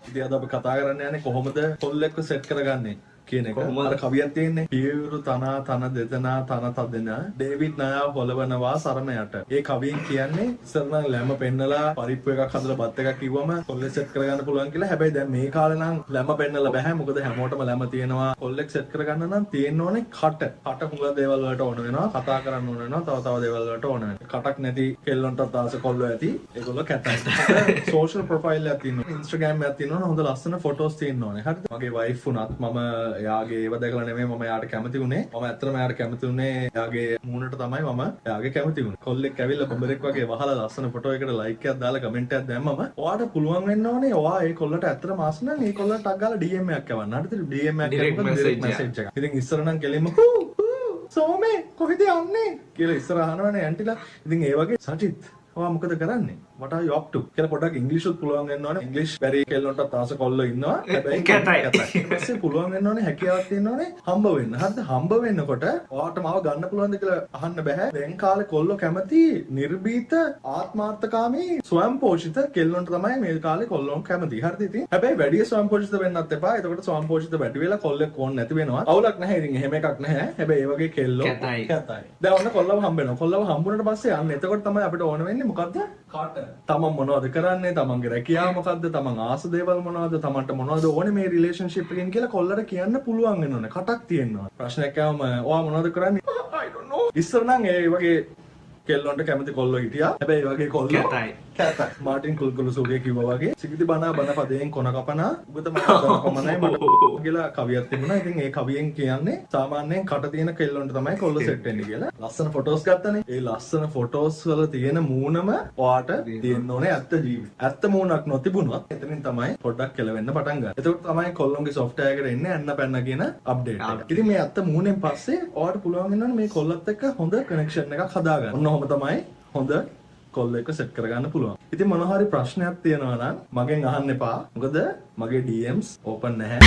ඉතින් අද අපි කතා කරන්න යන්නේ කොහොමද කොල්ලෙක්ව සෙට් කරගන්නේ කියන එක. අර කවියක් තියෙන්නේ. පියවරු තන දෙදෙනා තන තදෙන ඩේවිඩ් නයා හොලවනවා සරණයට. ඒ කවියෙන් කියන්නේ ඉස්සරනම් ලැම පෙන්නලා පරිප්පු එකක් හදලා බත් එකක් කිව්වම කොල්ලෙක් සෙට් කරගන්න පුළුවන් කියලා. හැබැයි දැන් මේ කාලේ නම් ලැම පෙන්නලා බෑ. මොකද හැමෝටම ලැම තියෙනවා. කොල්ලෙක් සෙට් කරගන්න නම් තියෙන්න ඕනේ කට. කට හුඟ දේවල් වලට ඕන වෙනවා. කතා කරන්න ඕන වෙනවා. තව දේවල් වලට ඕන වෙනවා. කටක් නැති කෙල්ලන්ටත් ආස කොල්ලෝ ඇති. ඒගොල්ලෝ කැතයි. සෝෂල් ප්‍රොෆයිල් එකක් තියෙනවා. Instagram එකක් තියෙනවා. හොඳ ලස්සන ෆොටෝස් තියෙන්න ඕනේ. හරිද? මගේ වයිෆ් උනත් මම එයාගේ ඒව දැකලා නෙමෙයි මම එයාට කැමති වුණේ. මම ඇත්තටම එයාට කැමති වුණේ එයාගේ මූණට තමයි මම එයාගේ කැමති වුණේ. කොල්ලෙක් ඇවිල්ලා බොම්බරෙක් වගේ වහලා ලස්සන ෆොටෝ එකකට ලයික් එකක් දාලා කමෙන්ට් එකක් දැම්මම ඔයාට පුළුවන් වෙන්න ඕනේ ඔයා ඒ කොල්ලට ඇත්තටම ආස නම් ඒ කොල්ලට ටග් ගාලා DM එකක් යවන්න. හරිද? DM එකක් කරනකොට ඩිරෙක්ට් මැසේජ් එකක්. ඉතින් ඉස්සර නම් කෙලින්ම සෝමේ කොහෙද යන්නේ කියලා ඉස්සර අහනවනේ ඇන්ටිලා. ඉතින් ඒ වගේ සජිත් ඔයා මොකද කරන්නේ? what are you up to කියලා පොඩ්ඩක් ඉංග්‍රීසිත් පුළුවන් වෙන්න ඕනේ. ඉංග්‍රීසි බැරි කෙල්ලන්ටත් ආස කොල්ලෝ ඉන්නවා. හැබැයි කැතයි. ඊපස්සේ පුළුවන් වෙන්න ඕනේ හැකියාවක් තියෙන්න ඕනේ හම්බ වෙන්න. හරිද? හම්බ වෙන්නකොට ඔයාට මාව ගන්න පුළුවන්ද කියලා අහන්න බෑ. දැන් කාලේ කොල්ලෝ කැමති නිර්භීත ආත්මාර්ථකාමී ස්වයංපෝෂිත කෙල්ලන්ට තමයි මේ කාලේ කොල්ලෝ කැමති. හරිද? ඉතින් හැබැයි වැඩි ස්වයංපෝෂිත වෙන්නත් එපා. එතකොට ස්වයංපෝෂිත වැඩි වෙලා කොල්ලෙක් ඕන නැති වෙනවා. අවුලක් නැහැ. ඉතින් එහෙම එකක් නැහැ. හැබැයි ඒ වගේ කෙල්ලෝ කැතයි. දැන් ඔන්න කොල්ලව හම්බ වෙනවා. කොල්ලව හම්බුනට පස්සේ යන්න. එතකොට තමයි අපිට ඕන වෙන්නේ මොකද්ද? කාට තමන් මොනවද කරන්නේ, තමන්ගේ රැකියාව මොකද්ද, තමන් ආස දේවල් මොනවද, තමන්ට මොනවද ඕනේ මේ රිලේෂන්ෂිප් එකෙන් කියලා කොල්ලට කියන්න පුළුවන් වෙන්න ඕනේ. කටක් තියෙනවා. ප්‍රශ්නයක් ආවම ඔයා මොනවද කරන්නේ? I don't know. ඉස්සර නම් ඒ වගේ කෙල්ලොන්ට කැමති කොල්ලෝ හිටියා. හැබැයි ඒ වගේ කොල්ලෝ කැතයි. මාටින් කුල්කුළු සූරිය කිව්වා වගේ සිගිදි බනා බන පදයෙන් කොන කපනා ඔබ තමයි කොමනයි මට කියලා කවියක් තිබුණා. ඉතින් ඒ කවියෙන් කියන්නේ සාමාන්‍යයෙන් කට තියෙන කෙල්ලොන්ට තමයි කොල්ලෝ සෙට් වෙන්නේ කියලා. ලස්සන ෆොටෝස් ගත්තනේ. ඒ ලස්සන ෆොටෝස් වල තියෙන මූණම ඔයාට තියෙන්න ඕනේ ඇත්ත ජීවිත. ඇත්ත මූණක් නොතිබුණොත් එතනින් තමයි පොඩ්ඩක් කෙලවෙන්න පටන් ගන්න. එතකොට තමයි කොල්ලොන්ගේ සොෆ්ට්වෙයාර් එකට එන්නේ අන්න පැන්න කියන අප්ඩේට් එක. ඉතින් මේ ඇත්ත මූණෙන් පස්සේ ඔයාට පුළුවන් වෙනවා මේ කොල්ලත් එක්ක හොඳ කනෙක්ෂන් එකක් හදාගන්න. ඔන්න ඔහොම තමයි හොඳ කොල්ලෙක්ව සෙට් කරගන්න පුළුවන්. ඉතින් මොන හරි ප්‍රශ්නයක් තියෙනවා නම් මගෙන් අහන්න එපා. මොකද මගේ DMs ඕපන් නැහැ.